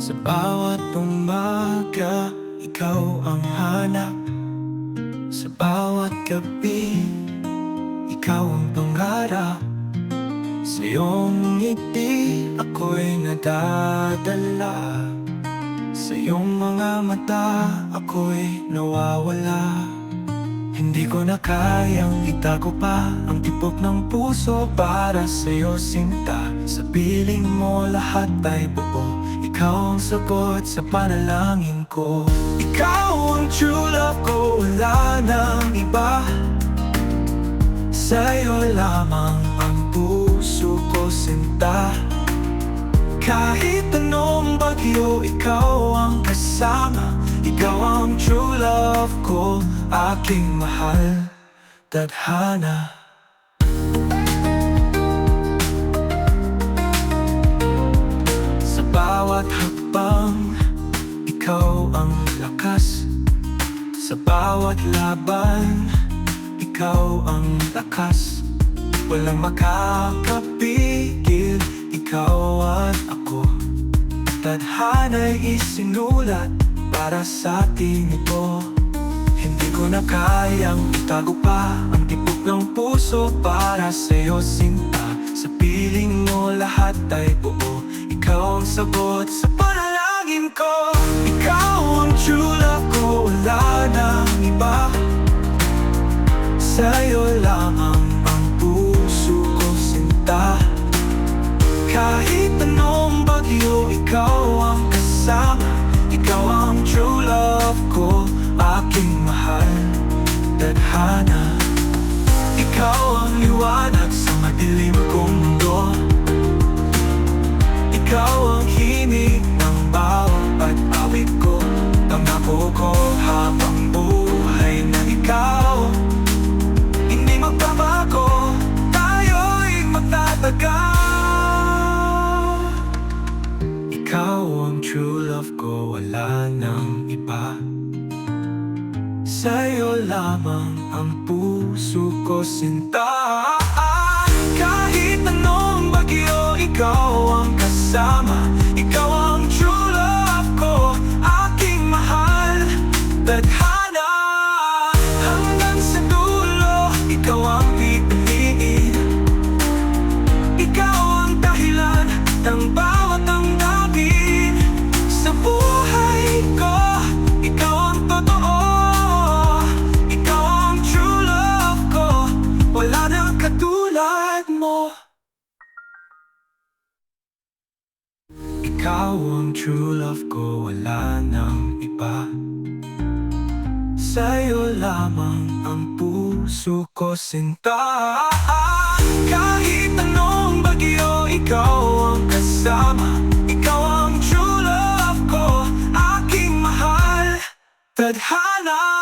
Sa bawat umaga, ikaw ang hanap. Sa bawat gabi, ikaw ang pangarap. Sa iyong ngiti, ako'y nadadala. Sa iyong mga mata, ako'y nawawala. Hindi ko na kayang itago pa ang tibok ng puso para sa'yo, sinta. Sa piling mo lahat ay buo. Ikaw ang sagot sa panalangin ko. Ikaw ang true love ko, wala nang iba. Sa'yo lamang ang puso ko, sinta. Kahit anong bagyo, ikaw ang kasama. Ikaw ang true love ko, aking mahal, tadhana. Sa bawat hakbang, ikaw ang lakas. Sa bawat laban, ikaw ang lakas. Walang makakapigil, ikaw at ako. Tadhana'y isinulat para sa ating ito. Hindi ko na kayang itago pa ang tibok ng puso para sa'yo, sinta. Sa piling mo lahat ay buo. Ikaw ang sagot sa panalangin ko. Ikaw ang true love ko, wala nang iba. Sa'yo lamang ang puso ko, sinta. Kahit anong bagyo, ikaw ang kasama. Ikaw ang true love ko, aking mahal, tadhana. Ikaw ang liwanag sa madilim kong mundo. Ikaw ang himig ng bawat awit ko. Pangako ko habang buhay na ikaw hindi magbabago, tayo'y magtatagal. Ikaw ang true love ko, wala nang iba. Sa'yo lamang ang puso ko, sinta. Kahit anong bagyo, ikaw ang kasama. Ikaw ang true love ko, aking mahal, tadhana. Hanggang sa dulo, ikaw ang pipiliin. Ikaw ang dahilan ng bawat damdamin sa buhay ko. Ikaw ang totoo, ikaw ang true love ko, wala nang katulad mo. Ikaw ang true love ko, wala nang iba. Sa'yo lamang ang puso ko, sinta. Kahit anong bagyo, ikaw ang kasama. Ikaw ang true love ko, aking mahal, tadhana.